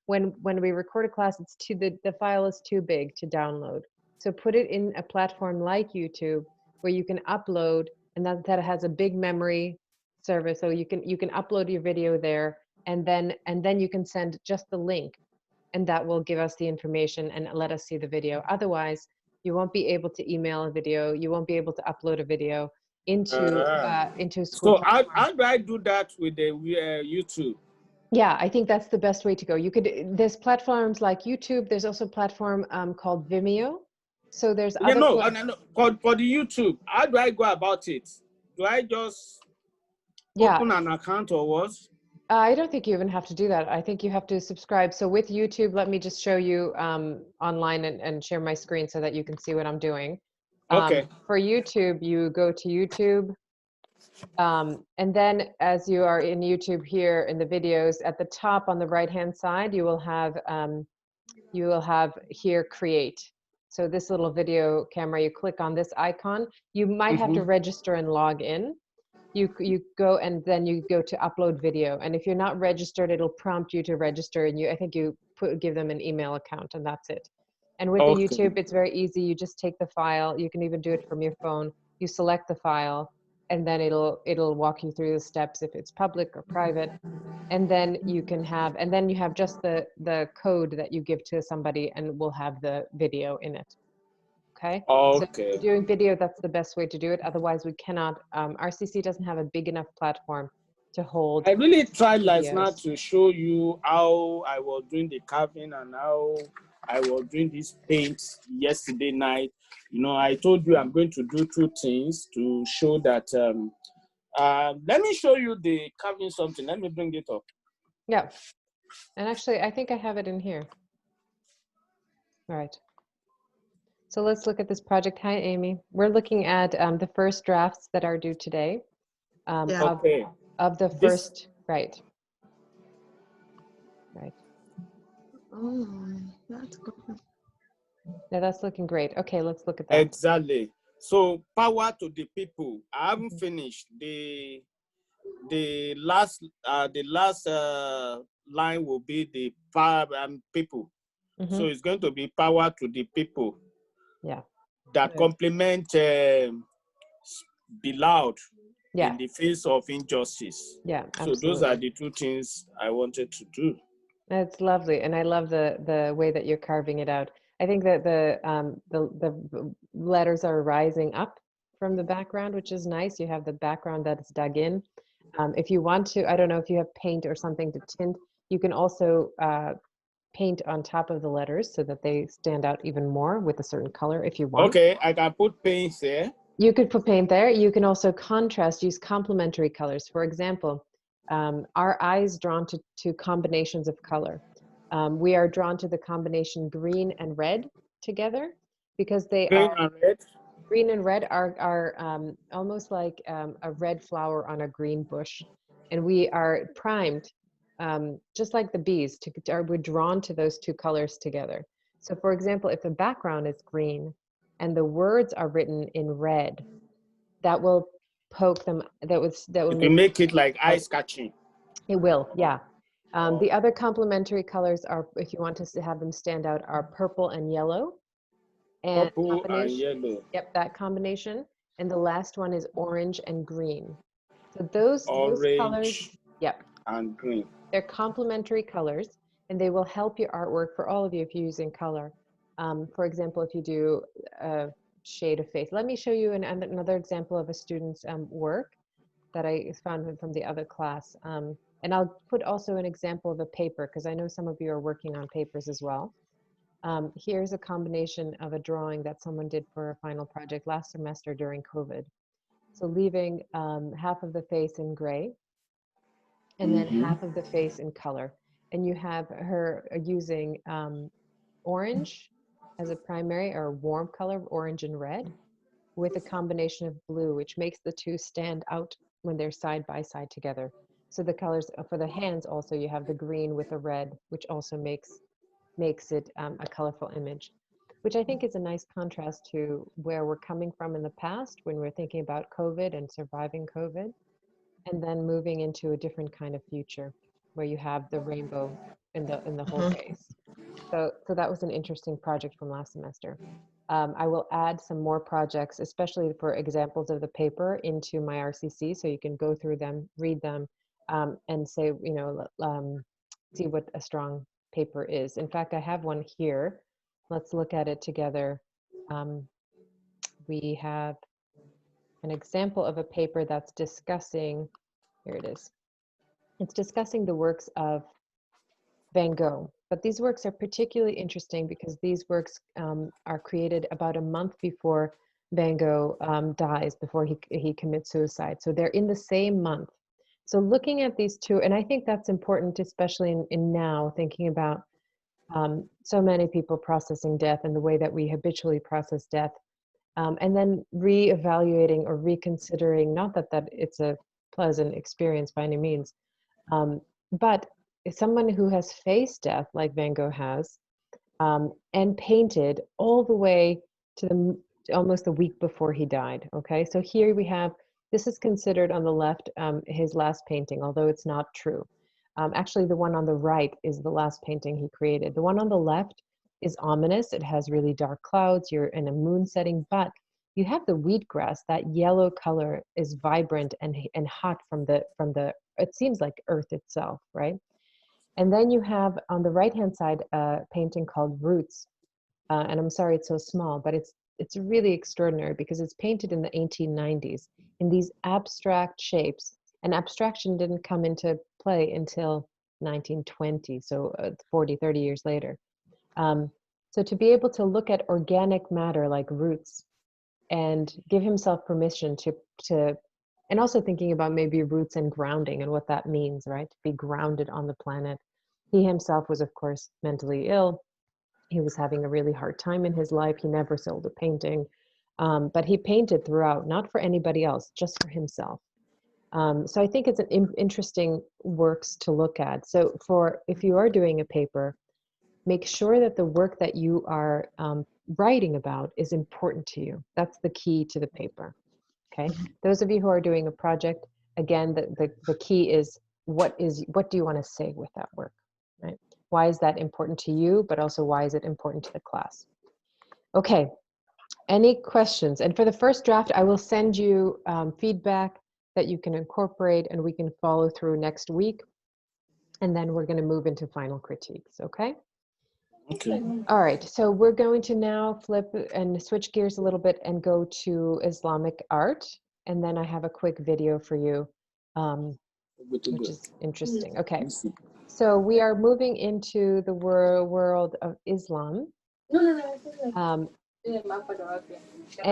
When we record a class, it's the file is too big to download. So put it in a platform like YouTube where you can upload, and that has a big memory service. So you can upload your video there, and then you can send just the link, and that will give us the information and let us see the video. Otherwise, you won't be able to email a video. You won't be able to upload a video into school So platforms. how do I do that with the YouTube? Yeah, I think that's the best way to go. There's platforms like YouTube. There's also a platform called Vimeo. So there's Yeah, other no. For the YouTube, how do I go about it? Do I just open an account or what? I don't think you even have to do that. I think you have to subscribe. So with YouTube, let me just show you online and share my screen so that you can see what I'm doing. Okay. For YouTube, you go to YouTube. And then as you are in YouTube here in the videos, at the top on the right-hand side, you will have here create. So this little video camera, you click on this icon. You might have to register and log in. You go and then you go to upload video. And if you're not registered, it'll prompt you to register, and I think you give them an email account, and that's it. And with the YouTube, it's very easy. You just take the file. You can even do it from your phone. You select the file, and then it'll walk you through the steps if it's public or private. And then you have just the code that you give to somebody, and we'll have the video in it. Okay. So if you're doing video, that's the best way to do it. Otherwise, we cannot. RCC doesn't have a big enough platform to hold. I really tried like now videos. to show you how I was doing the carving and how I was doing this paint yesterday night. You know, I told you I'm going to do two things to show that. Let me show you the carving something. Let me bring it up. Yeah. And actually, I think I have it in here. All right. So let's look at this project. Hi, Amy. We're looking at the first drafts that are due today of the first, right. Right. Oh, that's good. Yeah, that's looking great. Okay, let's look at that. Exactly. So power to the people. I haven't finished the last line will be the power people. So it's going to be power to the people. Yeah. That complement be loud in the face of injustice. Yeah, absolutely. So those are the two things I wanted to do. That's lovely, and I love the way that you're carving it out. I think that the letters are rising up from the background, which is nice. You have the background that's dug in. If you want to, I don't know if you have paint or something to tint, you can also paint on top of the letters so that they stand out even more with a certain color if you want. Okay, I can put paint there. You could put paint there. You can also contrast, use complementary colors. For example, our eyes drawn to combinations of color. We are drawn to the combination green and red together because green and red are almost like a red flower on a green bush, and we are primed just like the bees we're drawn to those two colors together. So for example, if the background is green and the words are written in red, that will poke them, that will make it like eye catching. It will, yeah. The other complementary colors are, if you want to have them stand out, are purple and yellow. And purple and yellow. Yep, that combination. And the last one is orange and green. So those colors, yep, and green. They're complementary colors, and they will help your artwork for all of you if you're using color. For example, if you do a shade of face. Let me show you another example of a student's work that I found from the other class. And I'll put also an example of a paper, because I know some of you are working on papers as well. Here's a combination of a drawing that someone did for a final project last semester during COVID. So leaving half of the face in gray, and then half of the face in color. And you have her using orange as a primary, or warm color, orange and red, with a combination of blue, which makes the two stand out when they're side by side together. So the colors for the hands also, you have the green with the red, which also makes it a colorful image, which I think is a nice contrast to where we're coming from in the past when we're thinking about COVID and surviving COVID, and then moving into a different kind of future. where you have the rainbow in the whole Uh-huh. face. So that was an interesting project from last semester. I will add some more projects, especially for examples of the paper, into my RCC, so you can go through them, read them, and say, see what a strong paper is. In fact, I have one here. Let's look at it together. We have an example of a paper that's discussing, here it is. It's discussing the works of Van Gogh. But these works are particularly interesting because these works are created about a month before Van Gogh dies, before he commits suicide. So they're in the same month. So looking at these two, and I think that's important, especially in now, thinking about so many people processing death and the way that we habitually process death, and then reevaluating or reconsidering, not that it's a pleasant experience by any means, but someone who has faced death like Van Gogh has, and painted all the way to almost the week before he died. Okay, so here we have, this is considered on the left his last painting, although it's not true. Actually, the one on the right is the last painting he created. The one on the left is ominous. It has really dark clouds. You're in a moon setting, but you have the wheatgrass. That yellow color is vibrant and hot from the. It seems like Earth itself, right? And then you have on the right-hand side a painting called Roots. And I'm sorry it's so small, but it's really extraordinary because it's painted in the 1890s in these abstract shapes. And abstraction didn't come into play until 1920, so 40, 30 years later. So to be able to look at organic matter like roots and give himself permission to and also thinking about maybe roots and grounding and what that means, right? To be grounded on the planet. He himself was, of course, mentally ill. He was having a really hard time in his life. He never sold a painting, but he painted throughout, not for anybody else, just for himself. So I think it's an interesting works to look at. So if you are doing a paper, make sure that the work that you are writing about is important to you. That's the key to the paper. Okay. Those of you who are doing a project, again, the key is what do you want to say with that work, right? Why is that important to you, but also why is it important to the class? Okay, any questions? And for the first draft, I will send you feedback that you can incorporate and we can follow through next week. And then we're going to move into final critiques, okay? Okay. All right, so we're going to now flip and switch gears a little bit and go to Islamic art. And then I have a quick video for you, which is interesting. Okay, so we are moving into the world of Islam. And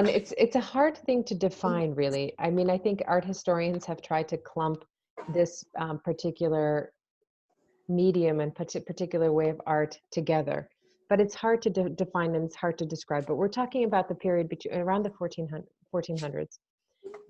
it's a hard thing to define, really. I mean, I think art historians have tried to clump this particular medium and particular way of art together, but it's hard to define and it's hard to describe. But we're talking about the period between around the 1400s,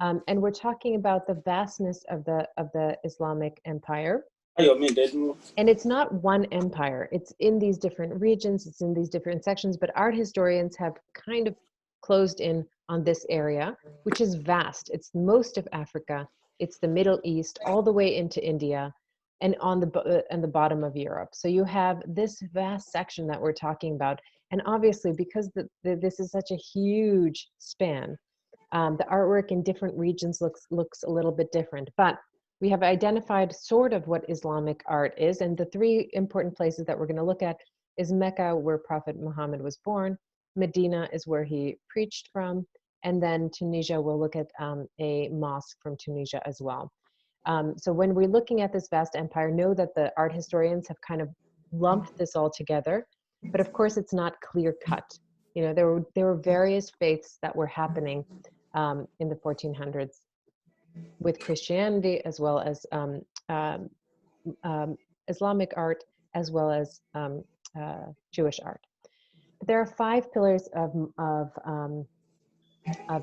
and we're talking about the vastness of the Islamic empire. And it's not one empire. It's in these different regions. It's in these different sections. But art historians have kind of closed in on this area, which is vast. It's most of Africa. It's the Middle East, all the way into India, and on the bottom of Europe. So you have this vast section that we're talking about. And obviously, because this is such a huge span, the artwork in different regions looks a little bit different. But we have identified sort of what Islamic art is. And the three important places that we're going to look at is Mecca, where Prophet Muhammad was born. Medina is where he preached from. And then Tunisia, we'll look at a mosque from Tunisia as well. So when we're looking at this vast empire, know that the art historians have kind of lumped this all together. But of course, it's not clear cut. You know, there were various faiths that were happening in the 1400s with Christianity, as well as Islamic art, as well as Jewish art. But there are five pillars of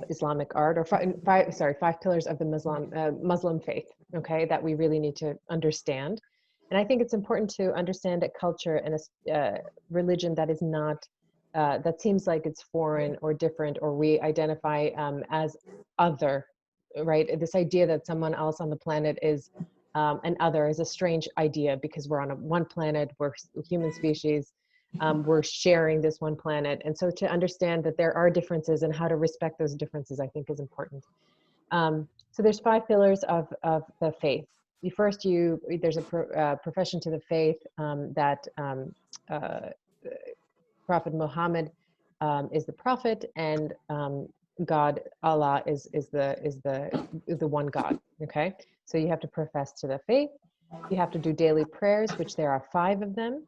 Islamic art, or five pillars of the Muslim faith, okay, that we really need to understand. And I think it's important to understand a culture and a religion that is not, that seems like it's foreign or different, or we identify as other, right? This idea that someone else on the planet is and other is a strange idea because we're on one planet, we're human species, we're sharing this one planet. And so to understand that there are differences and how to respect those differences, I think is important. So there's 5 pillars of the faith. There's a profession to the faith that Prophet Muhammad is the prophet, and God, Allah, is the one God. Okay, so you have to profess to the faith. You have to do daily prayers, which there are 5 of them.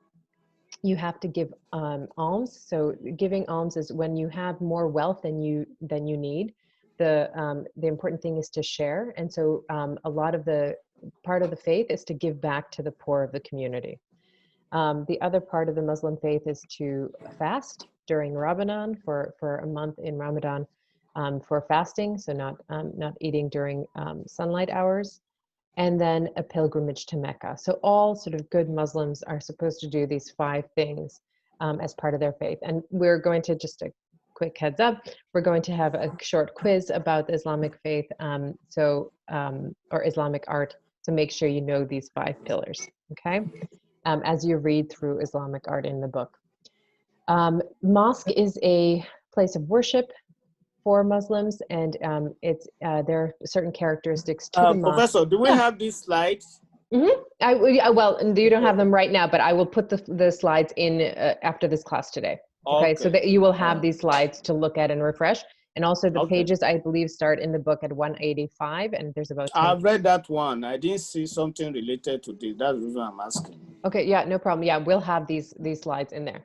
You have to give alms. So giving alms is when you have more wealth than you need. The important thing is to share, and so a lot of the part of the faith is to give back to the poor of the community. The other part of the Muslim faith is to fast during Ramadan for a month in Ramadan for fasting, so not eating during sunlight hours, and then a pilgrimage to Mecca. So all sort of good Muslims are supposed to do these 5 things as part of their faith. And we're going to, just a quick heads up, we're going to have a short quiz about the Islamic faith, or Islamic art. So make sure you know these 5 pillars, okay? As you read through Islamic art in the book. Mosque is a place of worship for Muslims, and there are certain characteristics to the mosque. Professor, do we have these slides? Mm-hmm. Well, you don't have them right now, but I will put the slides in after this class today. Okay, so that you will have these slides to look at and refresh. And also the pages, I believe, start in the book at 185, and there's about 10. I've read that one. I didn't see something related to this. That's the reason I'm asking. Okay, yeah, no problem. Yeah, we'll have these slides in there.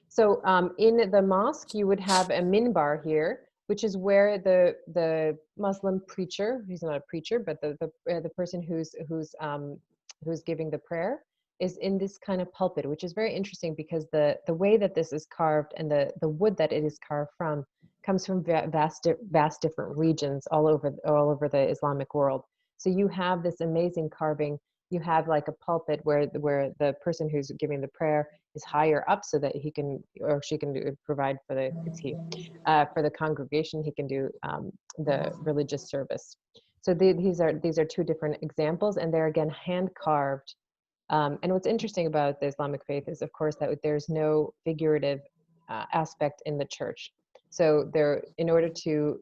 So in the mosque, you would have a minbar here, which is where the Muslim preacher, he's not a preacher, but the person who's giving the prayer is in this kind of pulpit, which is very interesting because the way that this is carved and the wood that it is carved from comes from vast different regions all over the Islamic world. So you have this amazing carving. You have like a pulpit where the person who's giving the prayer is higher up, so that he can or she can provide for the congregation. He can do the religious service. So these are 2 different examples, and they're again hand carved. And what's interesting about the Islamic faith is, of course, that there's no figurative aspect in the church. So in order to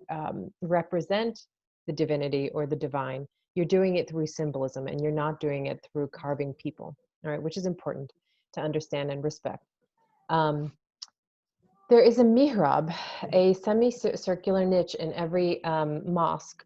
represent the divinity or the divine, you're doing it through symbolism, and you're not doing it through carving people, all right, which is important to understand and respect. There is a mihrab, a semicircular niche in every mosque,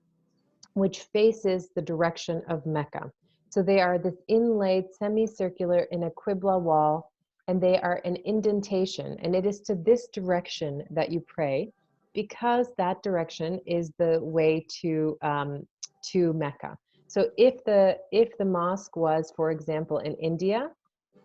which faces the direction of Mecca. So they are this inlaid semicircular in a qibla wall, and they are an indentation, and it is to this direction that you pray, because that direction is the way to Mecca. So if the mosque was, for example, in India,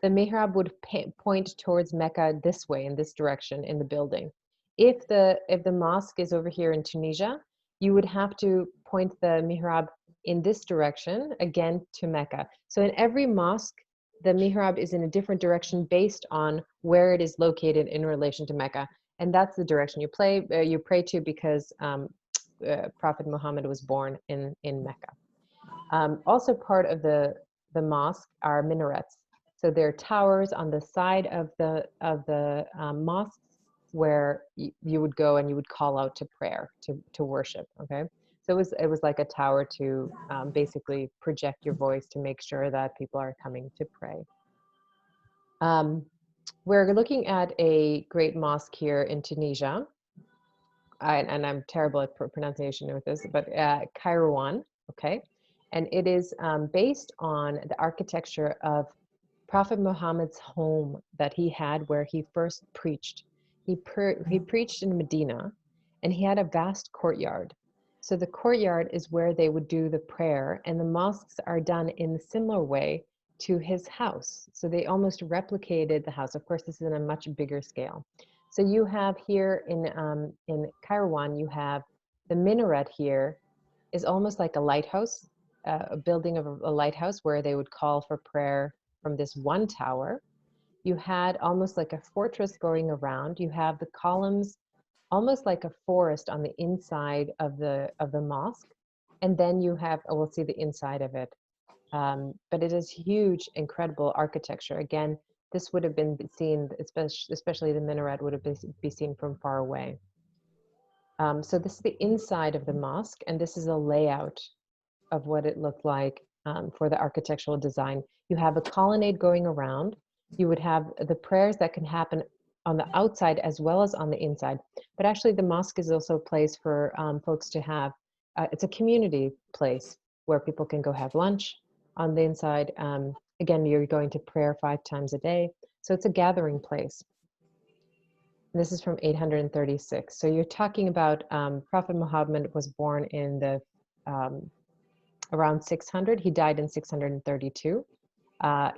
the mihrab would point towards Mecca this way, in this direction, in the building. If the mosque is over here in Tunisia, you would have to point the mihrab in this direction, again to Mecca. So in every mosque, the mihrab is in a different direction based on where it is located in relation to Mecca. And that's the direction you pray to, because Prophet Muhammad was born in Mecca. Also part of the mosque are minarets. So there are towers on the side of the mosques where you would go and you would call out to prayer, to worship. Okay, so it was like a tower to basically project your voice to make sure that people are coming to pray. We're looking at a great mosque here in Tunisia, and I'm terrible at pronunciation with this, but Kairouan. Okay, and it is based on the architecture of Prophet Muhammad's home that he had where he first preached. He preached in Medina, and he had a vast courtyard. So the courtyard is where they would do the prayer, and the mosques are done in a similar way to his house. So they almost replicated the house. Of course, this is on a much bigger scale. So you have here in Kairouan, you have the minaret here is almost like a lighthouse, a building of a lighthouse where they would call for prayer from this one tower. You had almost like a fortress going around. You have the columns almost like a forest on the inside of the mosque. And then you have, we'll see the inside of it. But it is huge, incredible architecture. Again, this would have been seen, especially the minaret would have been seen from far away. So this is the inside of the mosque, and this is a layout of what it looked like for the architectural design. You have a colonnade going around. You would have the prayers that can happen on the outside as well as on the inside. But actually, the mosque is also a place for folks to have, it's a community place where people can go have lunch on the inside. Again, you're going to prayer 5 times a day. So it's a gathering place. This is from 836. So you're talking about Prophet Muhammad was born in the around 600. He died in 632.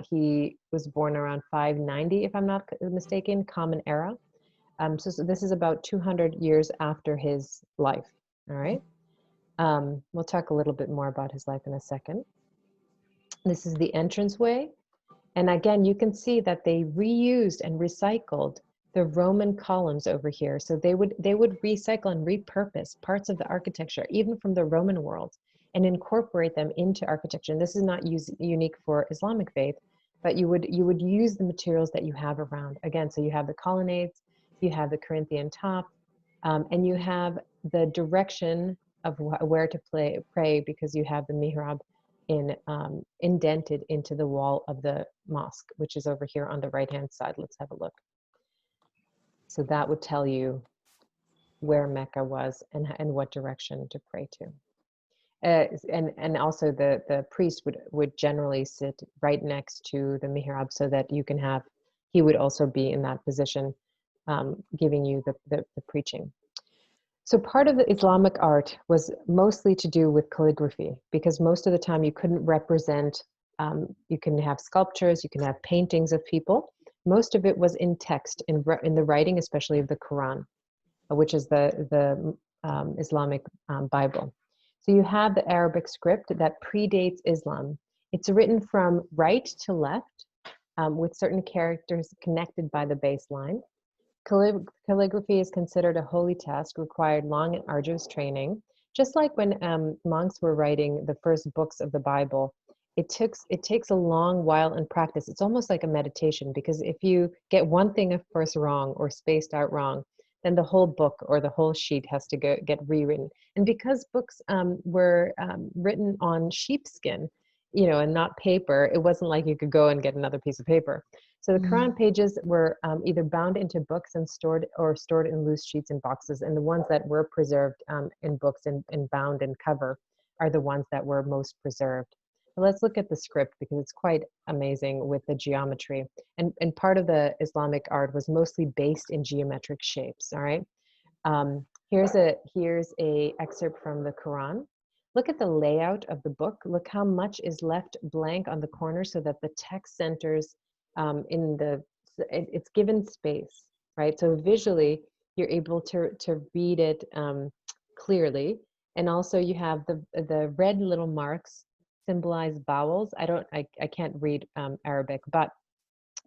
He was born around 590, if I'm not mistaken, Common Era. So this is about 200 years after his life. All right. We'll talk a little bit more about his life in a second. This is the entranceway. And again, you can see that they reused and recycled the Roman columns over here. So they would recycle and repurpose parts of the architecture, even from the Roman world, and incorporate them into architecture. And this is not unique for Islamic faith, but you would use the materials that you have around. Again, so you have the colonnades, you have the Corinthian top, and you have the direction of where to pray, because you have the mihrab indented into the wall of the mosque, which is over here on the right-hand side. Let's have a look. So that would tell you where Mecca was and what direction to pray to. And also the priest would generally sit right next to the mihrab, so that you can have, he would also be in that position, giving you the preaching. So part of the Islamic art was mostly to do with calligraphy, because most of the time you couldn't represent, you can have sculptures, you can have paintings of people. Most of it was in text, in the writing, especially of the Quran, which is the Islamic Bible. So you have the Arabic script that predates Islam. It's written from right to left, with certain characters connected by the baseline. Calligraphy is considered a holy task, required long and arduous training. Just like when monks were writing the first books of the Bible, it takes a long while in practice. It's almost like a meditation, because if you get one thing of course wrong or spaced out wrong, then the whole book or the whole sheet has to get rewritten. And because books were written on sheepskin, and not paper, it wasn't like you could go and get another piece of paper. So the Quran pages were either bound into books and stored in loose sheets and boxes. And the ones that were preserved in books and bound and cover are the ones that were most preserved. But let's look at the script, because it's quite amazing with the geometry. And part of the Islamic art was mostly based in geometric shapes. All right. Here's a excerpt from the Quran. Look at the layout of the book. Look how much is left blank on the corner, so that the text centers it's given space, right? So visually, you're able to read it clearly. And also you have the red little marks symbolize vowels. I can't read Arabic, but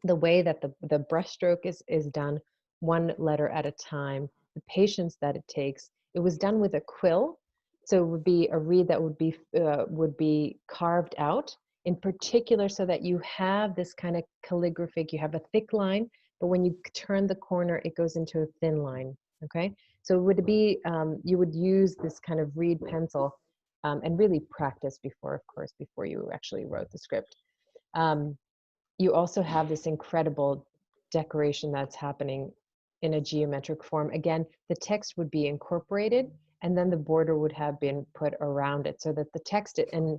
the way that the brushstroke is done, one letter at a time, the patience that it takes. It was done with a quill, so it would be a reed that would be carved out in particular, so that you have this kind of calligraphic. You have a thick line, but when you turn the corner, it goes into a thin line. Okay, so it would be you would use this kind of reed pencil and really practice before you actually wrote the script. You also have this incredible decoration that's happening in a geometric form. Again, the text would be incorporated, and then the border would have been put around it, so that the text and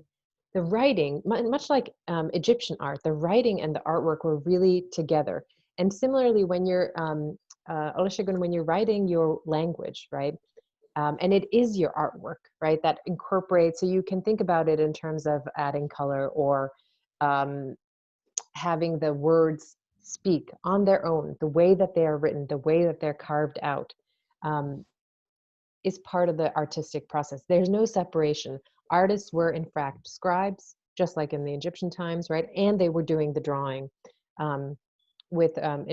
the writing, much like Egyptian art, the writing and the artwork were really together. And similarly, when you're Olusegun, when you're writing your language, right? And it is your artwork, right? That incorporates, so you can think about it in terms of adding color, or having the words speak on their own, the way that they are written, the way that they're carved out, is part of the artistic process. There's no separation. Artists were in fact scribes, just like in the Egyptian times, right? And they were doing the drawing. In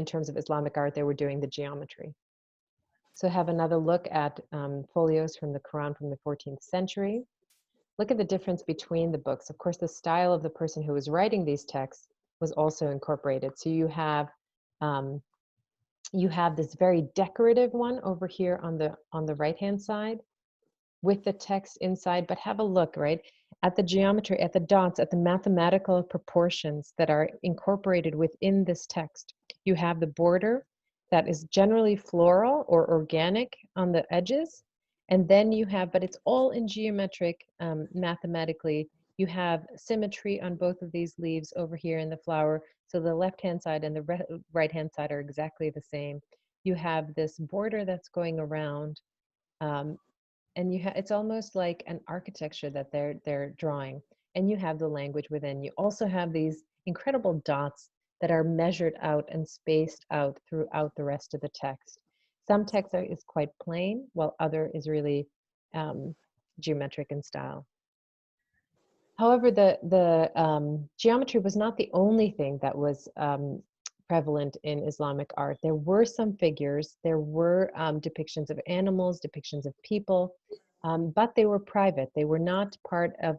terms of Islamic art, they were doing the geometry. So have another look at folios from the Quran from the 14th century. look at the difference between the books. Of course, the style of the person who was writing these texts was also incorporated. So um, you have this very decorative one over here on the right-hand side with the text inside, but have a look, right, at the geometry, at the dots, at the mathematical proportions that are incorporated within this text. You have the border that is generally floral or organic on the edges, and then you have, but it's all in geometric, mathematically, you have symmetry on both of these leaves over here in the flower, so the left-hand side and the right-hand side are exactly the same. You have this border that's going around, um, and it's almost like an architecture that they're drawing, and you have the language within. You also have these incredible dots that are measured out and spaced out throughout the rest of the text. Some text is quite plain, while other is really geometric in style. However, the geometry was not the only thing that was prevalent in Islamic art. There were some figures, there were depictions of animals, depictions of people, but they were private. They were not part of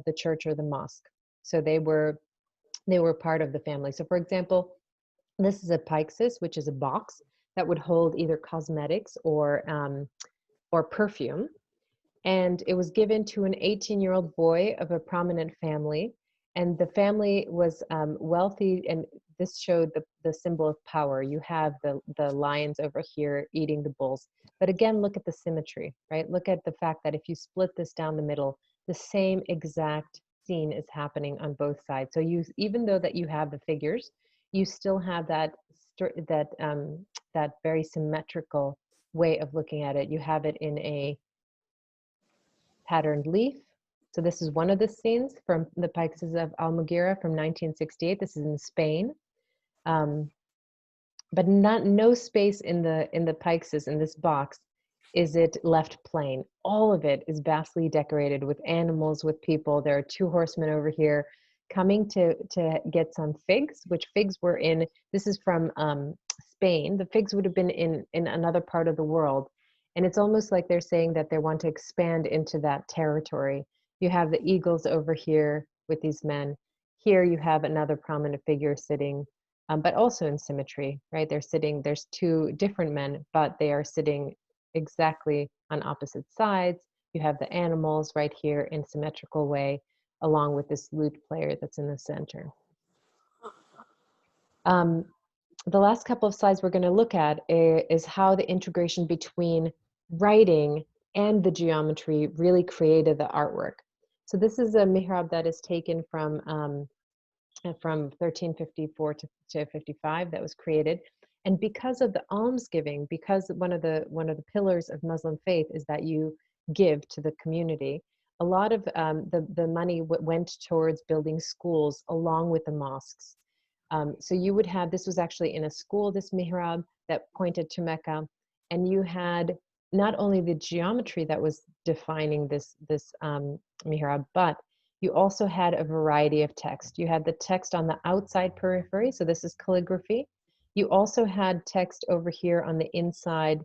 the church or the mosque. So they were part of the family. So for example, this is a pyxis, which is a box that would hold either cosmetics or perfume. And it was given to an 18-year-old boy of a prominent family. And the family was wealthy, and this showed the symbol of power. You have the lions over here eating the bulls. But again, look at the symmetry, right? Look at the fact that if you split this down the middle, the same exact scene is happening on both sides. So even though that you have the figures, you still have that very symmetrical way of looking at it. You have it in a patterned leaf. So this is one of the scenes from the Pyxes of Almaguera from 1968. This is in Spain. But no space in the Pyxes in this box is it left plain. All of it is vastly decorated with animals, with people. There are two horsemen over here coming to get some figs, which figs were in, this is from Spain. The figs would have been in another part of the world. And it's almost like they're saying that they want to expand into that territory. You have the eagles over here with these men. Here you have another prominent figure sitting, but also in symmetry, right? They're sitting, there's two different men, but they are sitting exactly on opposite sides. You have the animals right here in symmetrical way, along with this lute player that's in the center. The last couple of slides we're going to look at is how the integration between writing and the geometry really created the artwork. So this is a mihrab that is taken from 1354 to 55 that was created. And because of the almsgiving, because one of the pillars of Muslim faith is that you give to the community, a lot of the money went towards building schools along with the mosques. So you would have, this was actually in a school, this mihrab that pointed to Mecca, and you had not only the geometry that was defining this mihrab, but you also had a variety of text. You had the text on the outside periphery, so this is calligraphy. You also had text over here on the inside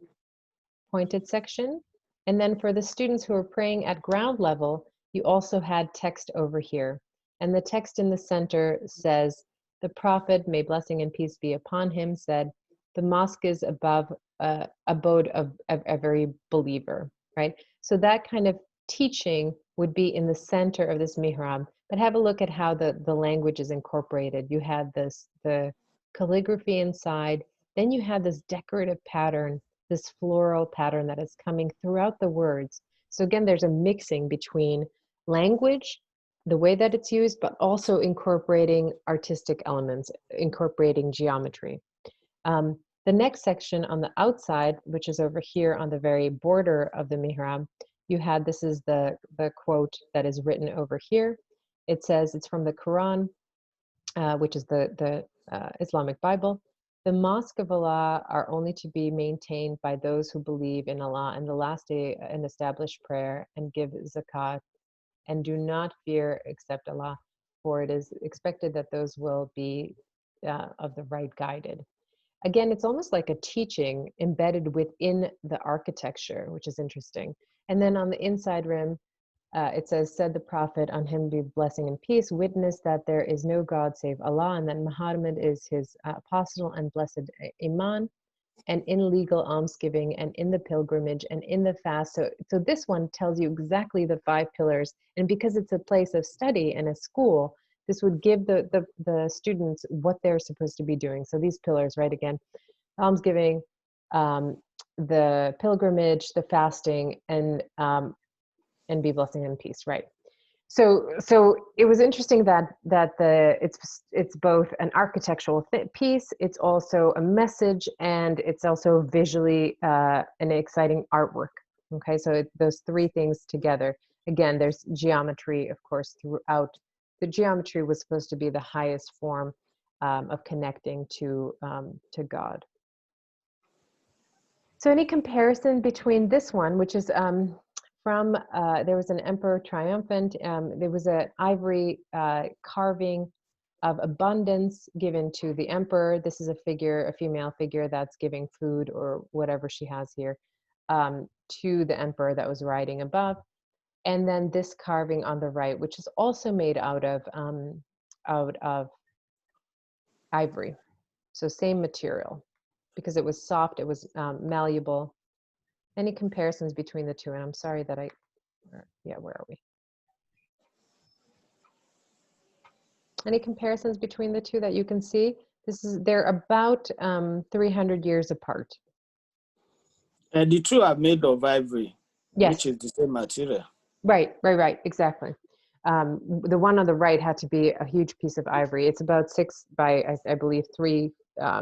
pointed section. And then for the students who were praying at ground level, you also had text over here. And the text in the center says, "The Prophet, may blessing and peace be upon him, said, the mosque is above abode of every believer," right? So that kind of teaching would be in the center of this mihrab. But have a look at how the language is incorporated. You had the calligraphy inside, then you have this decorative pattern, this floral pattern that is coming throughout the words. So again, there's a mixing between language, the way that it's used, but also incorporating artistic elements, incorporating geometry. The next section on the outside, which is over here on the very border of the mihrab, you had, this is the quote that is written over here. It says, it's from the Quran, which is the Islamic Bible. "The mosque of Allah are only to be maintained by those who believe in Allah and the last day and establish prayer and give zakat and do not fear except Allah, for it is expected that those will be of the right guided." Again, it's almost like a teaching embedded within the architecture, which is interesting. And then on the inside rim, It says, said the prophet, on him be blessing and peace, witness that there is no God save Allah, and that Muhammad is his apostle and blessed Iman, and in legal almsgiving, and in the pilgrimage, and in the fast. So this one tells you exactly the 5 pillars. And because it's a place of study and a school, this would give the students what they're supposed to be doing. So these pillars, right, again, almsgiving, the pilgrimage, the fasting, and be blessing and peace, right? So it was interesting that it's both an architectural piece, it's also a message, and it's also visually an exciting artwork. Okay, so those 3 things together. Again, there's geometry, of course, throughout. The geometry was supposed to be the highest form of connecting to God. So any comparison between this one, which is from, there was an emperor triumphant, there was an ivory carving of abundance given to the emperor. This is a figure, a female figure that's giving food or whatever she has here to the emperor that was riding above. And then this carving on the right, which is also made out of ivory. So same material, because it was soft, it was malleable. Any comparisons between the two? And I'm sorry that where are we? Any comparisons between the two that you can see? They're about 300 years apart. And the 2 are made of ivory, Yes. which is the same material. Right, exactly. The one on the right had to be a huge piece of ivory. It's about 6 by, I believe, 3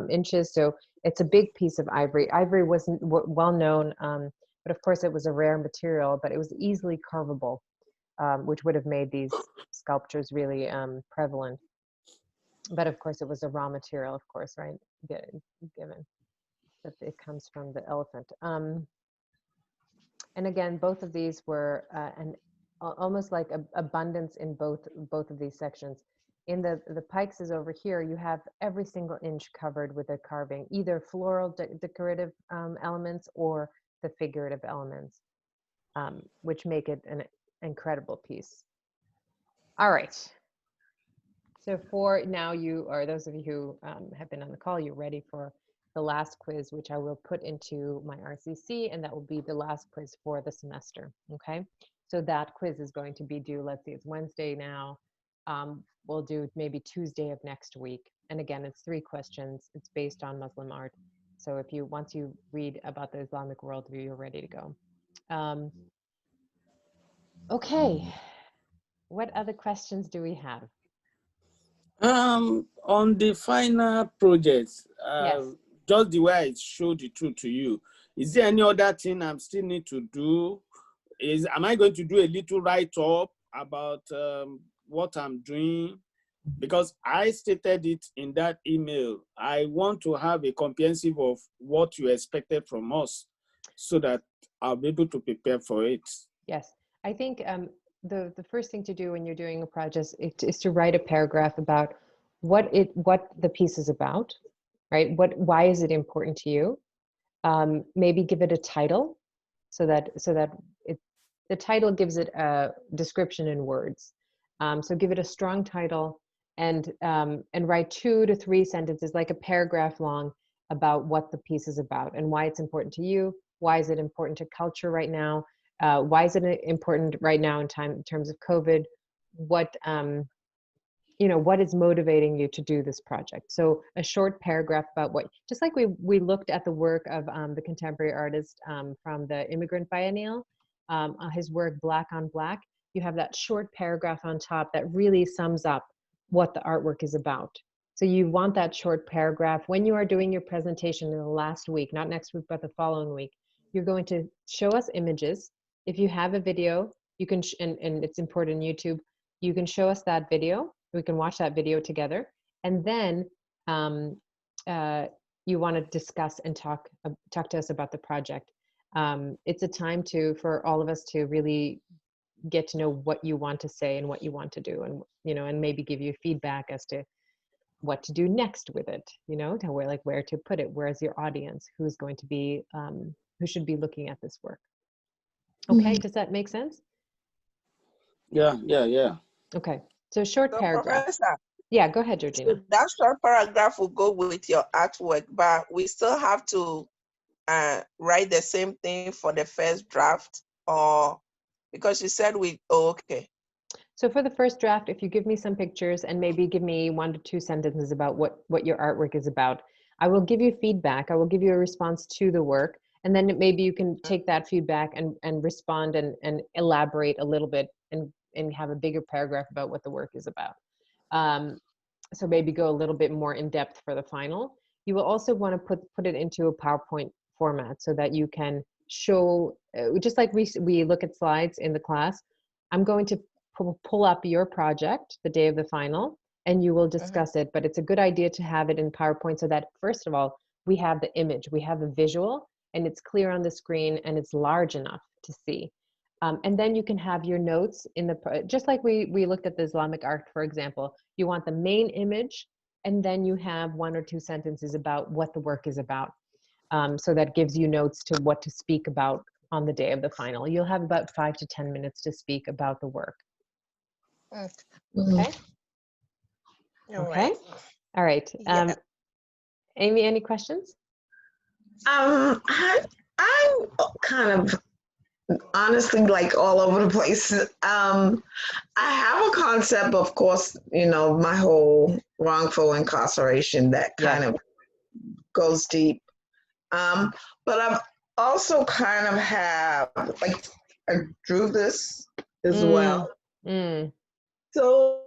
inches. So it's a big piece of ivory. Ivory wasn't well known, but of course it was a rare material, but it was easily carvable, which would have made these sculptures really prevalent. But of course it was a raw material, of course, right? Given that it comes from the elephant. And again, both of these were almost like abundance in both of these sections. In the pikes is over here, you have every single inch covered with a carving, either floral decorative elements or the figurative elements, which make it an incredible piece. All right. So for now, those of you who have been on the call, you're ready for the last quiz, which I will put into my RCC, and that will be the last quiz for the semester, okay? So that quiz is going to be due, let's see, it's Wednesday now. We'll do maybe Tuesday of next week. And again, it's 3 questions. It's based on Muslim art. So once you read about the Islamic worldview, you're ready to go. Okay, what other questions do we have? On the final project, Yes. just the way I showed it through to you, is there any other thing I still need to do? Am I going to do a little write-up about what I'm doing? Because I stated it in that email. I want to have a comprehensive of what you expected from us so that I'll be able to prepare for it. Yes, I think the first thing to do when you're doing a project is to write a paragraph about what the piece is about, right? Why is it important to you? Maybe give it a title, so that the title gives it a description in words. So give it a strong title, and write 2 to 3 sentences, like a paragraph long, about what the piece is about and why it's important to you. Why is it important to culture right now? Why is it important right now in terms of COVID? What what is motivating you to do this project? So a short paragraph about just like we looked at the work of the contemporary artist from the Immigrant Biennial, his work Black on Black. You have that short paragraph on top that really sums up what the artwork is about. So you want that short paragraph when you are doing your presentation in the last week, not next week, but the following week. You're going to show us images. If you have a video, you can, and it's important in YouTube, you can show us that video. We can watch that video together. And then you want to discuss and talk to us about the project. It's a time for all of us to really get to know what you want to say and what you want to do, and and maybe give you feedback as to what to do next with it, to where to put it, where's your audience, who's going to be who should be looking at this work. Okay, does that make sense? Yeah. Okay, so short So, paragraph. Professor, Yeah, go ahead, Georgina. so that short paragraph will go with your artwork, but we still have to write the same thing for the first draft, or because you said okay. So for the first draft, if you give me some pictures and maybe give me 1 to 2 sentences about what your artwork is about, I will give you feedback. I will give you a response to the work, and then maybe you can take that feedback and respond and elaborate a little bit and have a bigger paragraph about what the work is about. So maybe go a little bit more in depth for the final. You will also want to put it into a PowerPoint format so that you can show, just like we look at slides in the class, I'm going to pull up your project the day of the final and you will discuss it, but it's a good idea to have it in PowerPoint so that first of all, we have the image, we have the visual, and it's clear on the screen and it's large enough to see. And then you can have your notes in the, just like we looked at the Islamic art, for example, you want the main image, and then you have 1 or 2 sentences about what the work is about. So that gives you notes to what to speak about on the day of the final. You'll have about 5 to 10 minutes to speak about the work. Okay. Okay. All right. Amy, any questions? I'm kind of honestly like all over the place. I have a concept, of course, my whole wrongful incarceration that kind of goes deep. But I've also kind of have, like, I drew this as well. So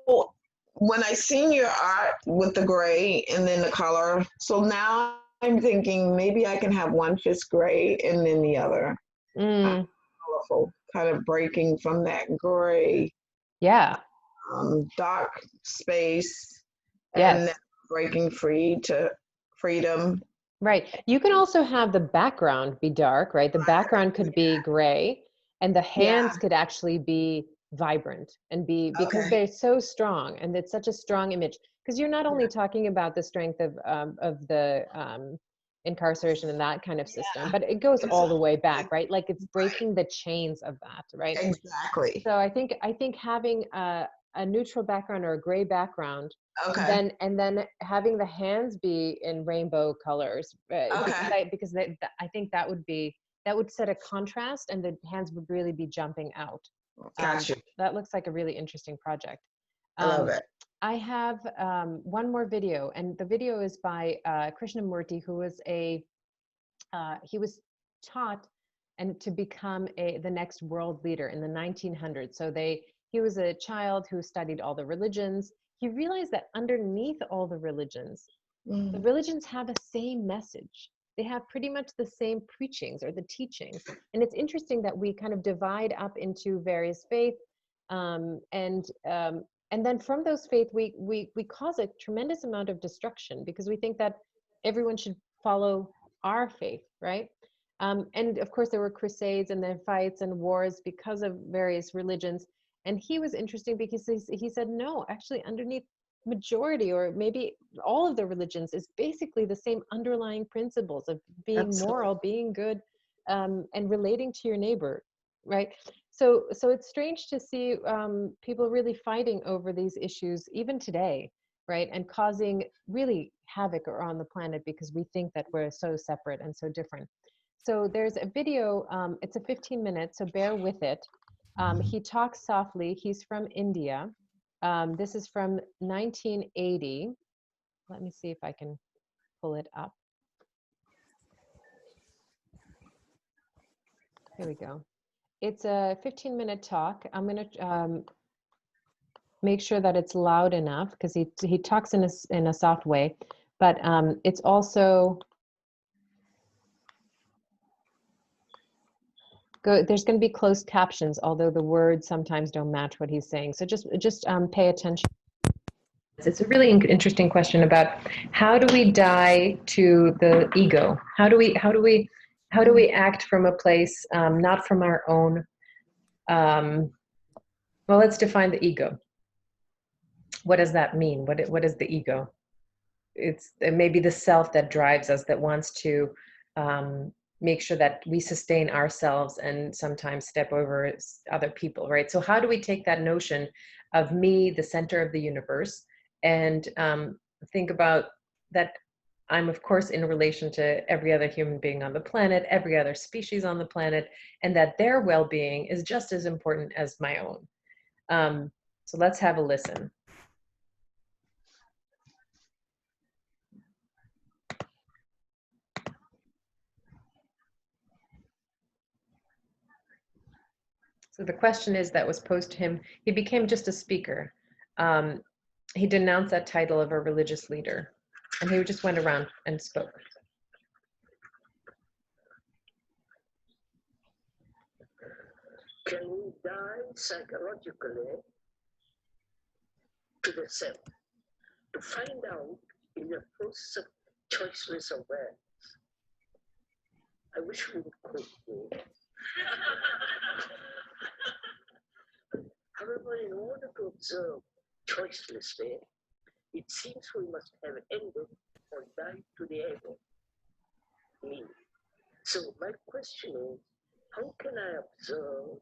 when I seen your art with the gray and then the color, so now I'm thinking maybe I can have one just gray and then the other colorful, kind of breaking from that gray. Yeah. Dark space. Yes. And then breaking free to freedom. Right. You can also have the background be dark, right? The background could be gray and the hands could actually be vibrant and be, because they're so strong and it's such a strong image, because you're not only talking about the strength of the incarceration and that kind of system, but it goes all the way back, right? Like it's breaking the chains of that, right? Exactly. So I think having a neutral background or a gray background, and then having the hands be in rainbow colors, because I think that would set a contrast, and the hands would really be jumping out. Gotcha. That looks like a really interesting project. I love it. I have one more video, and the video is by Krishnamurti, who was he was taught and to become the next world leader in the 1900s. So he was a child who studied all the religions. He realized that underneath all the religions have the same message. They have pretty much the same preachings or the teachings. And it's interesting that we kind of divide up into various faiths, and then from those faiths, we cause a tremendous amount of destruction because we think that everyone should follow our faith, right? And of course, there were crusades and then fights and wars because of various religions. And he was interesting because he said, no, actually underneath majority or maybe all of the religions is basically the same underlying principles of being moral, being good, and relating to your neighbor, right? So it's strange to see people really fighting over these issues even today, right? And causing really havoc on the planet because we think that we're so separate and so different. So there's a video, it's a 15 minutes, so bear with it. He talks softly, he's from India. This is from 1980. Let me see if I can pull it up. Here we go. It's a 15-minute talk. I'm going to make sure that it's loud enough because he talks in a soft way, but it's also there's going to be closed captions, although the words sometimes don't match what he's saying. So just pay attention. It's a really interesting question about how do we die to the ego? How do we act from a place not from our own? Well, let's define the ego. What does that mean? What is the ego? It's maybe the self that drives us, that wants to make sure that we sustain ourselves and sometimes step over other people, right? So how do we take that notion of me, the center of the universe, and think about that I'm, of course, in relation to every other human being on the planet, every other species on the planet, and that their well-being is just as important as my own. So let's have a listen. So the question is that was posed to him. He became just a speaker. He denounced that title of a religious leader, and he just went around and spoke. Can we die psychologically to the self to find out in the process of choiceless awareness? I wish we could do. However, in order to observe choicelessly, it seems we must have ended or died to the ego, me. So my question is, how can I observe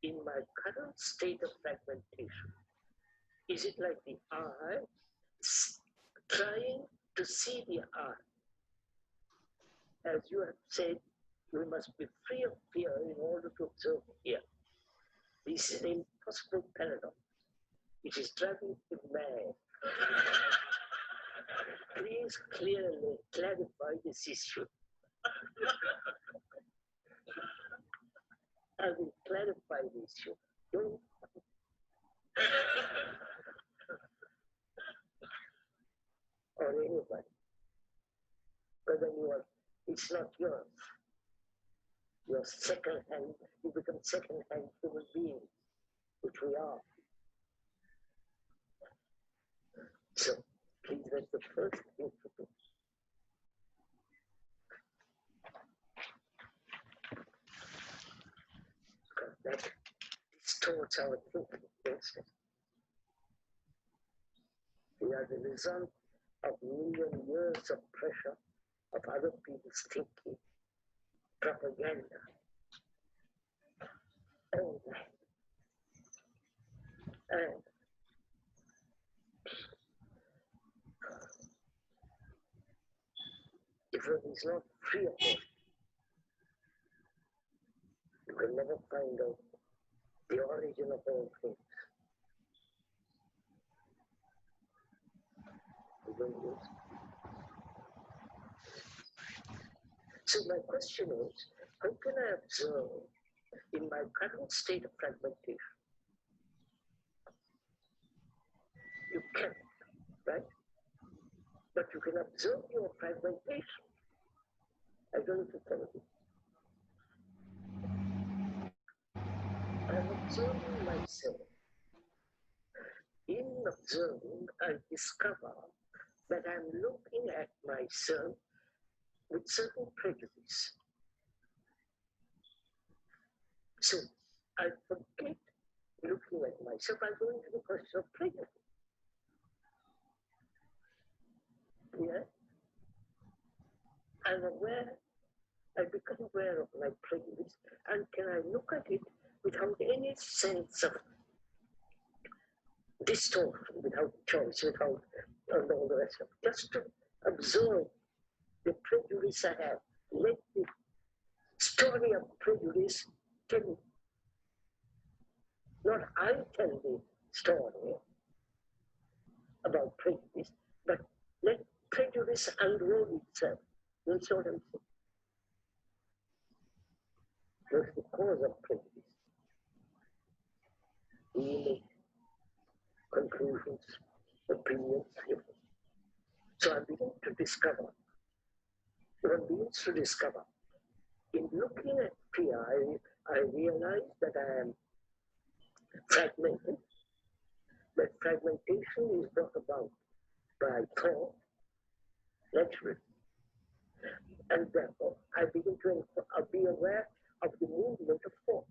in my current state of fragmentation? Is it like the eye trying to see the eye? As you have said, we must be free of fear in order to observe fear. This is an impossible paradox. It is driving me mad. Please clearly clarify this issue. I will clarify the issue. Don't or anybody. Because then you are, it's not yours. You're second hand, you become second hand human beings, which we are. So, please, that's the first thing to do. Because that distorts our thinking, yes. We are the result of million years of pressure of other people's thinking, propaganda, all that. And if one is not free of it, you can never find out the origin of all things. You don't use. So my question is, how can I observe in my current state of fragmentation? You can, right? But you can observe your fragmentation. I don't need to tell you. I'm observing myself. In observing, I discover that I'm looking at myself with certain prejudice. So I forget looking at myself, I go into the question of prejudice. Yeah? I'm aware, I become aware of my prejudice, and can I look at it without any sense of distortion, without choice, without all the rest of it, just to observe the prejudice I have. Let the story of prejudice tell me. Not I tell the story about prejudice, but let prejudice unroll itself. That's what I'm saying. What's the cause of prejudice? We make conclusions, opinions. So I begin to discover, one begins to discover, in looking at fear, I realize that I am fragmented, that fragmentation is brought about by thought, naturally. And therefore, I begin to be aware of the movement of thought.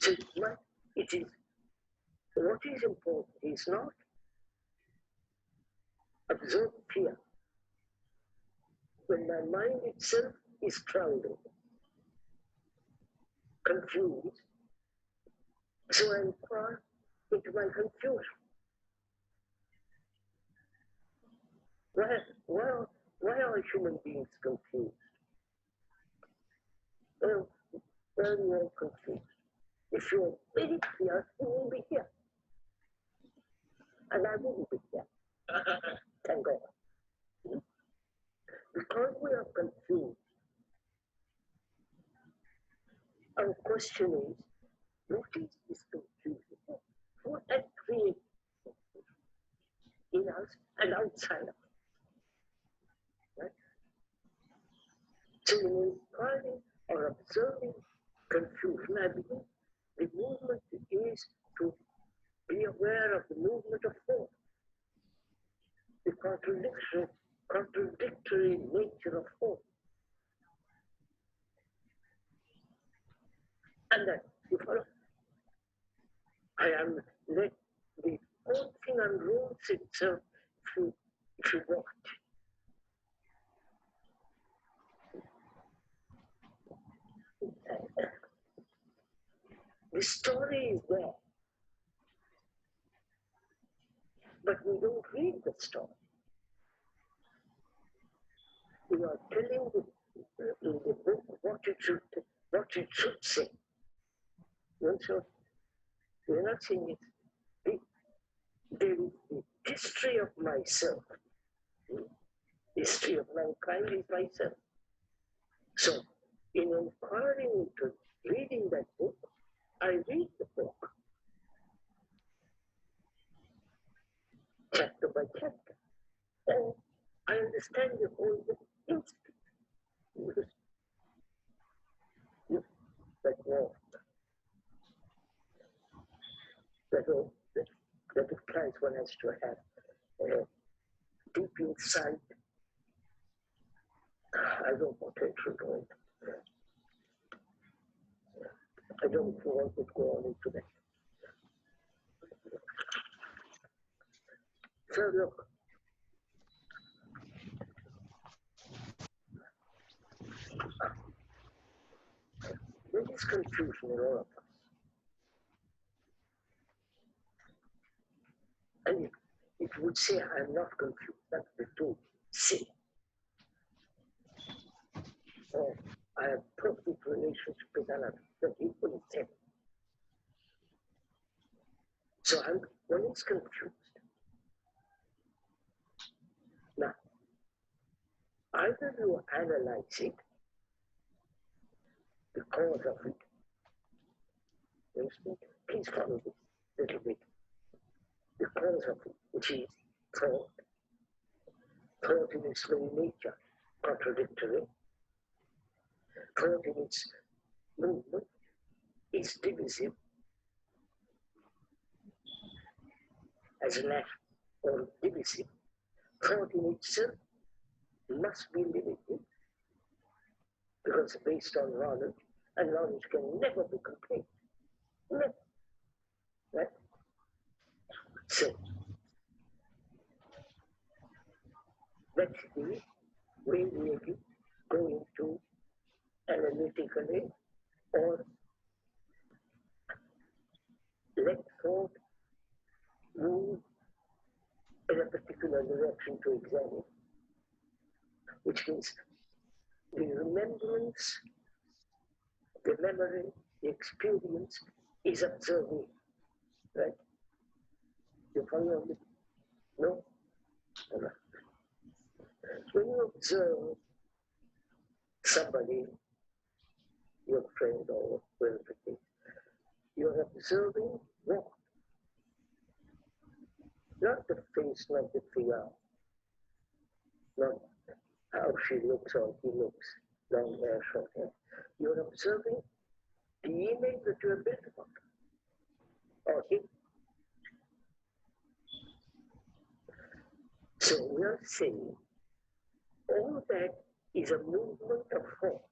So it is, what is important is not observe fear, when my mind itself is clouded, confused, so I inquire into my confusion. Why are human beings confused? Well, you're all confused. If you're very clear, you won't be here. And I wouldn't be here. Thank God. Because we are confused, our question is, what is this confusion? What has created in us and outside of us? Right? So in inquiring or observing confusion, I believe the movement is to be aware of the movement of thought, the contradictory nature of thought. And then, you follow? I am let the whole thing unrolls itself if you watch. The story is there, but we don't read the story. We are telling in the book what it should say. So we're not saying it. There is the history of myself. History of mankind is myself. So, in inquiring into reading that book, I read the book, chapter by chapter, and I understand the whole book instantly. That implies one has to have deep insight. I don't want to go into that. I don't want to go on into that. So look, there is confusion in all of us. And it would say, I'm not confused. That's the two. Say. Or I have perfect relationship with another. That's equally said. So one is confused. Now, either you analyze it, the cause of it. Please follow this little bit. The cause of it, which is thought. Thought in its very nature, contradictory. Thought in its movement is divisive as an act or divisive. Thought in itself must be limited because based on knowledge, and knowledge can never be complete. Never. Right? So, that's the way we go into analytically or let thought move in a particular direction to examine, which means the remembrance, the memory, the experience is observing, right? You follow me? No? No. When you observe somebody, your friend or whoever it is, you're observing what? Not the face, not the figure, not how she looks or he looks, long hair, short hair. You're observing the image that you have built upon, or him. So we are saying all that is a movement of thought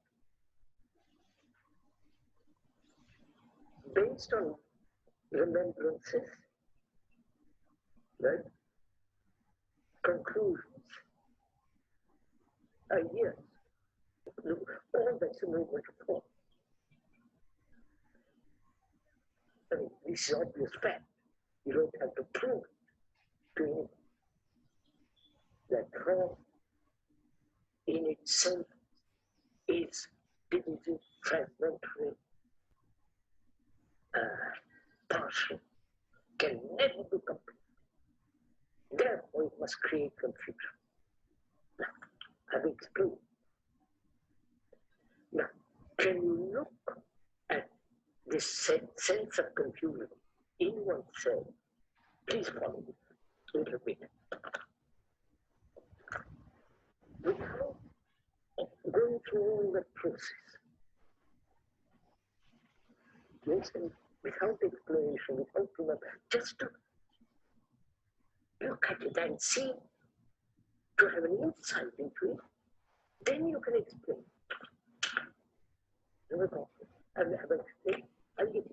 based on remembrances, right? Conclusions, ideas. All that's a movement of thought. I mean, this is obvious fact. You don't have to prove to anyone that thought in itself is divided, fragmentary, partial, can never be complete. Therefore, it must create confusion. Now, I've explained. Now, can you look at this sense of confusion in oneself? Please follow me a little bit. Without going through all the process, yes, and without explanation, without just to look at it and see, to have an insight into it, then you can explain. No problem. I'll get it.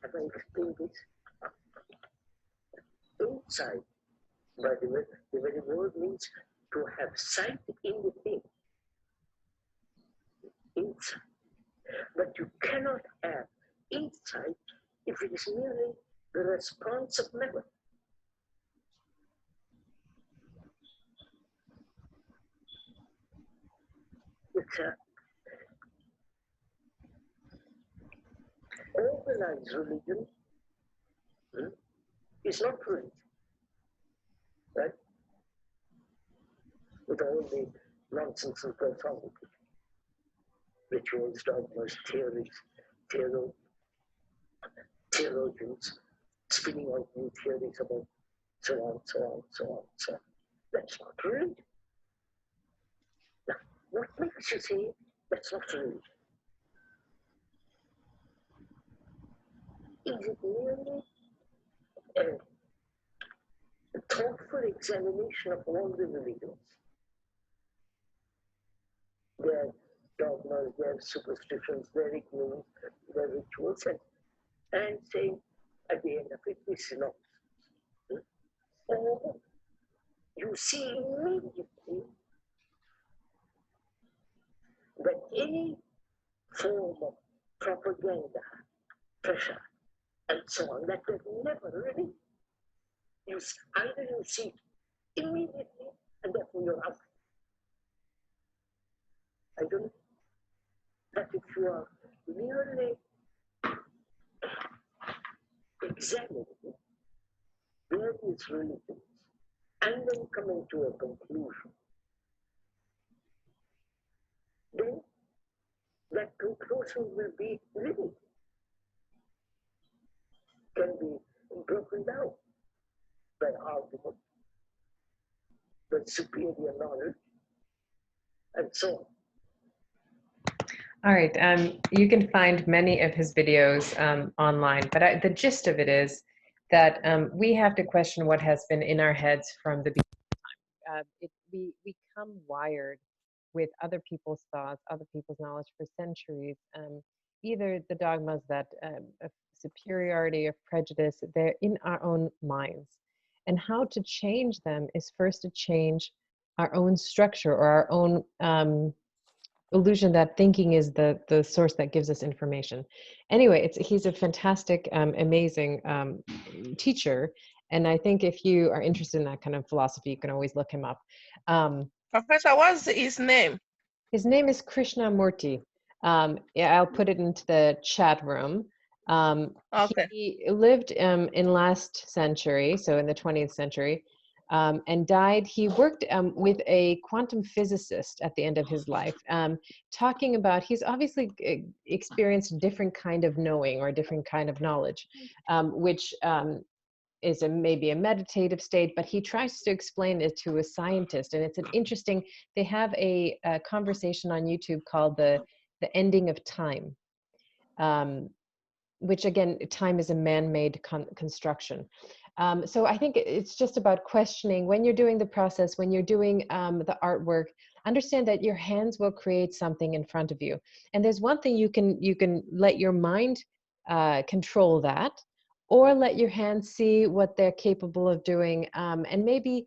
Have I explained this? Insight, by the way, the very word means to have sight in the thing. Insight. But you cannot have insight if it is merely the response of memory. It's organized religion is not religion, right? With all the nonsense and profanity, rituals, dogmas, theories, theologians spinning out new theories about so on. That's not religion. Now, what makes you say that's not religion? Is it merely a thoughtful examination of all the religions? Their dogmas, their superstitions, their ignorance, their rituals, and saying at the end of it, this is nonsense. Or you see immediately that any form of propaganda, pressure, and so on, that was never really used. Either you see it immediately, and therefore you're out. I don't know that if you are merely examining various religions and then coming to a conclusion, then that conclusion will be living, can be broken down by argument, by superior knowledge, and so on. All right, you can find many of his videos online, but the gist of it is that we have to question what has been in our heads from the beginning. We come wired with other people's thoughts, other people's knowledge for centuries. Either the dogmas that of superiority, of prejudice, they're in our own minds. And how to change them is first to change our own structure or our own illusion that thinking is the source that gives us information. Anyway, he's a fantastic, amazing teacher. And I think if you are interested in that kind of philosophy, you can always look him up. Professor, what's his name? His name is Krishnamurti. Yeah, I'll put it into the chat room. Okay. He lived in last century, so in the 20th century, and died. He worked with a quantum physicist at the end of his life, talking about, he's obviously experienced a different kind of knowing or a different kind of knowledge, which is maybe a meditative state, but he tries to explain it to a scientist. And it's an interesting, they have a conversation on YouTube called the ending of time, which again, time is a man-made construction. So I think it's just about questioning when you're doing the process, when you're doing the artwork, understand that your hands will create something in front of you. And there's one thing you can let your mind control that, or let your hands see what they're capable of doing, and maybe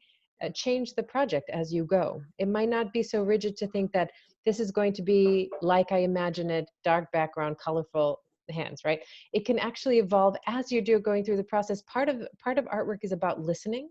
change the project as you go. It might not be so rigid to think that this is going to be like I imagine it, dark background, colorful hands, right? It can actually evolve as you're going through the process. Part of artwork is about listening,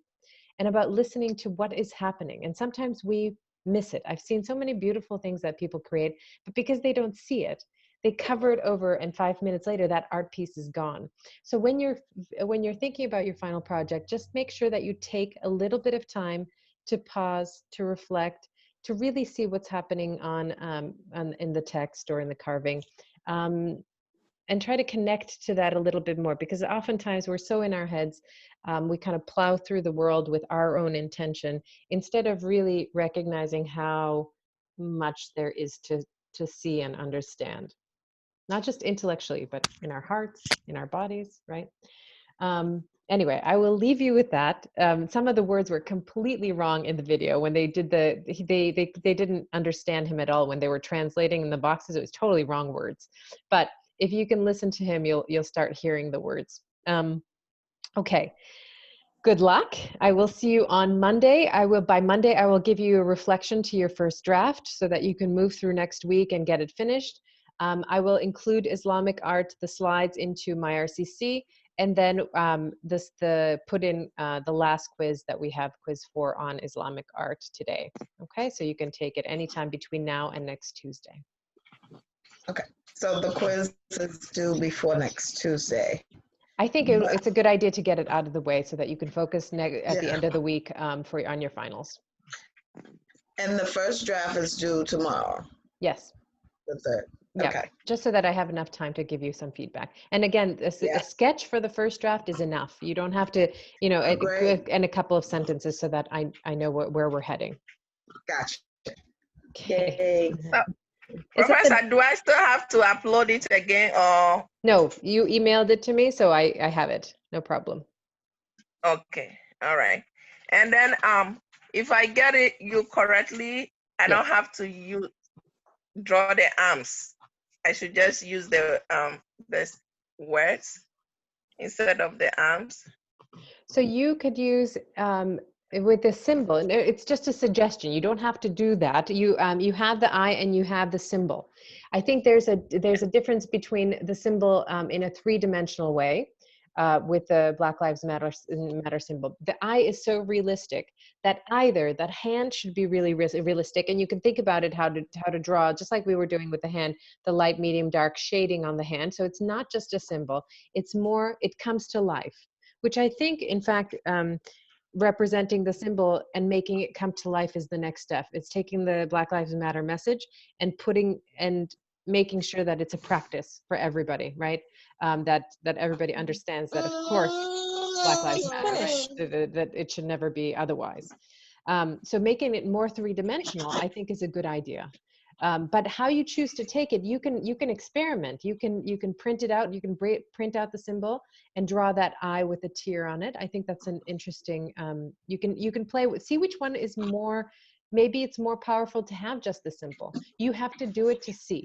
and about listening to what is happening. And sometimes we miss it. I've seen so many beautiful things that people create, but because they don't see it, they cover it over, and 5 minutes later that art piece is gone. So when you're thinking about your final project, just make sure that you take a little bit of time to pause, to reflect, to really see what's happening on in the text or in the carving, and try to connect to that a little bit more, because oftentimes we're so in our heads, we kind of plow through the world with our own intention instead of really recognizing how much there is to see and understand, not just intellectually, but in our hearts, in our bodies, right? Anyway, I will leave you with that. Some of the words were completely wrong in the video when they did they didn't understand him at all when they were translating in the boxes. It was totally wrong words. But if you can listen to him, you'll start hearing the words. Okay. Good luck. I will see you on Monday. By Monday, I will give you a reflection to your first draft so that you can move through next week and get it finished. I will include Islamic Art, the slides, into my RCC, and then put in the last quiz that we have, quiz 4 on Islamic Art today. Okay, so you can take it anytime between now and next Tuesday. Okay, so the quiz is due before next Tuesday. I think it's a good idea to get it out of the way so that you can focus at the end of the week on your finals. And the first draft is due tomorrow. Yes. The third. Yeah. Okay. Just so that I have enough time to give you some feedback. And again, a sketch for the first draft is enough. You don't have to, and a couple of sentences so that I know where we're heading. Gotcha. Okay. Professor, do I still have to upload it again, or? No, you emailed it to me, so I have it. No problem. Okay. All right. And then if I get it you correctly, I don't have to draw the arms. I should just use the words instead of the arms. So you could use with the symbol, and it's just a suggestion. You don't have to do that. You have the eye and you have the symbol. I think there's a difference between the symbol in a 3-dimensional way with the Black Lives Matter symbol. The eye is so realistic that either that hand should be really realistic, and you can think about it how to draw, just like we were doing with the hand, the light, medium, dark shading on the hand. So it's not just a symbol. It's more. It comes to life, which I think, in fact, representing the symbol and making it come to life is the next step. It's taking the Black Lives Matter message and making sure that it's a practice for everybody, right? That everybody understands that, of course, Black Lives Matter, right? That it should never be otherwise. So making it more 3-dimensional, I think, is a good idea. But how you choose to take it, you can experiment. You can print it out. You can print out the symbol and draw that eye with a tear on it. I think that's an interesting. You can play with, see which one is more. Maybe it's more powerful to have just the symbol. You have to do it to see.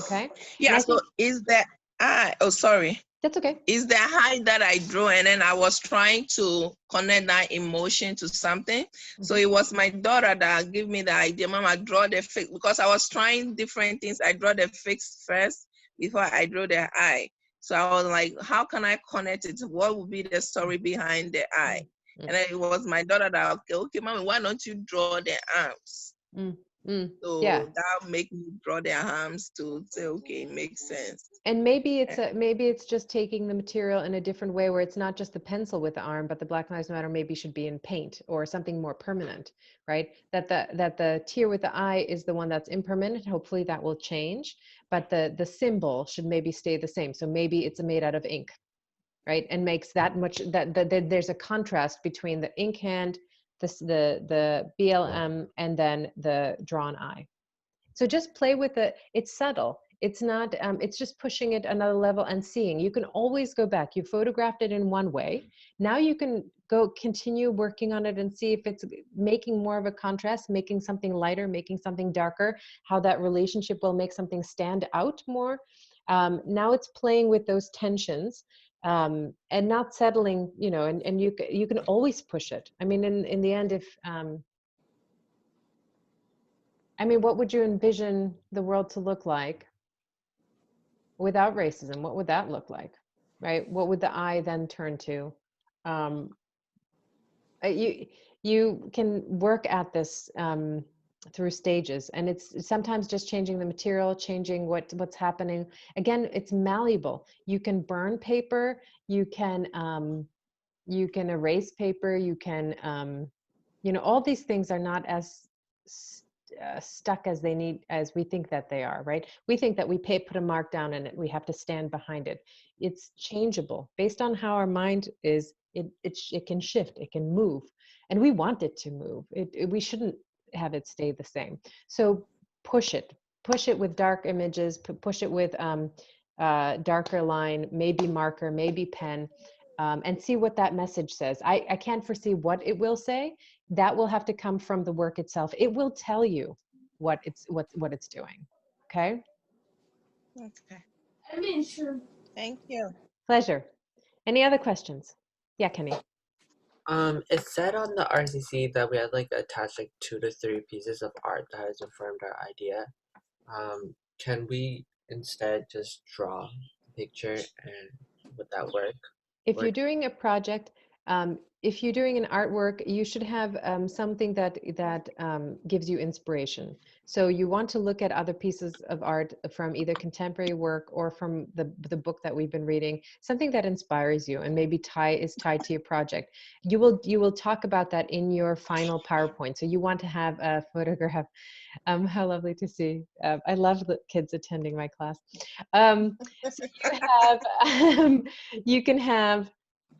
Okay. Yeah. So is that eye? Oh, sorry. That's okay. Is the eye that I drew, and then I was trying to connect that emotion to something. Mm-hmm. So it was my daughter that gave me the idea, Mama, draw the face, because I was trying different things. I draw the face first before I drew the eye. So I was like, how can I connect it? What would be the story behind the eye? Mm-hmm. And then it was my daughter that, okay, Mommy, why don't you draw the arms? So that make me draw their arms to say, okay, it makes sense. And maybe it's just taking the material in a different way, where it's not just the pencil with the arm, but the Black Lives Matter maybe should be in paint or something more permanent, right? That the tear with the eye is the one that's impermanent. Hopefully that will change, but the symbol should maybe stay the same. So maybe it's made out of ink, right? And makes that much that there's a contrast between the ink hand, the BLM, and then the drawn eye. So just play with it. It's subtle. It's not, it's just pushing it another level and seeing. You can always go back. You photographed it in one way. Now you can continue working on it and see if it's making more of a contrast, making something lighter, making something darker, how that relationship will make something stand out more. Now it's playing with those tensions. and not settling, you know, and you can always push it. I mean, in the end, if I mean, what would you envision the world to look like without racism? What would that look like, right? What would the I then turn to? You can work at this through stages, and it's sometimes just changing the material, changing what's happening. Again, it's malleable. You can burn paper, you can erase paper, you can you know, all these things are not as stuck as we think that they are, right? We think that we put a mark down and we have to stand behind it. It's changeable based on how our mind is. It can shift, it can move, and we want it to move. We shouldn't have it stay the same. So push it with dark images, push it with darker line, maybe marker, maybe pen, and see what that message says. I can't foresee what it will say. That will have to come from the work itself. It will tell you what it's doing. Okay. Okay. Thank you. Pleasure. Any other questions? Yeah, Kenny. It said on the RCC that we had like attached like 2 to 3 pieces of art that has informed our idea. Can we instead just draw a picture, and would that work? If you're doing a project, if you're doing an artwork, you should have something that gives you inspiration. So you want to look at other pieces of art from either contemporary work or from the book that we've been reading, something that inspires you and maybe is tied to your project. You will talk about that in your final PowerPoint. So you want to have a photograph. How lovely to see. I love the kids attending my class. So you can have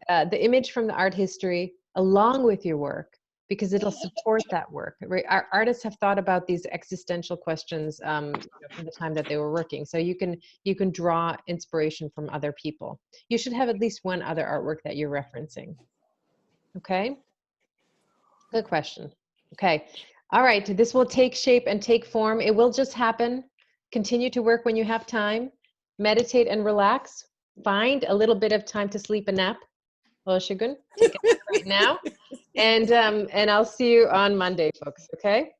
the image from the art history along with your work, because it'll support that work. Right? Our artists have thought about these existential questions from the time that they were working. So you can draw inspiration from other people. You should have at least one other artwork that you're referencing. Okay. Good question. Okay. All right. This will take shape and take form. It will just happen. Continue to work when you have time. Meditate and relax. Find a little bit of time to sleep a nap. Well, Shagun, take a nap right now. And I'll see you on Monday, folks. Okay?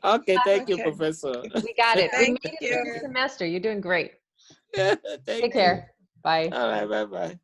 Okay, thank you, Okay. Professor. We got it. We Thank made it you. through the semester. You're doing great. Thank Take you. care. Bye. All right, bye-bye.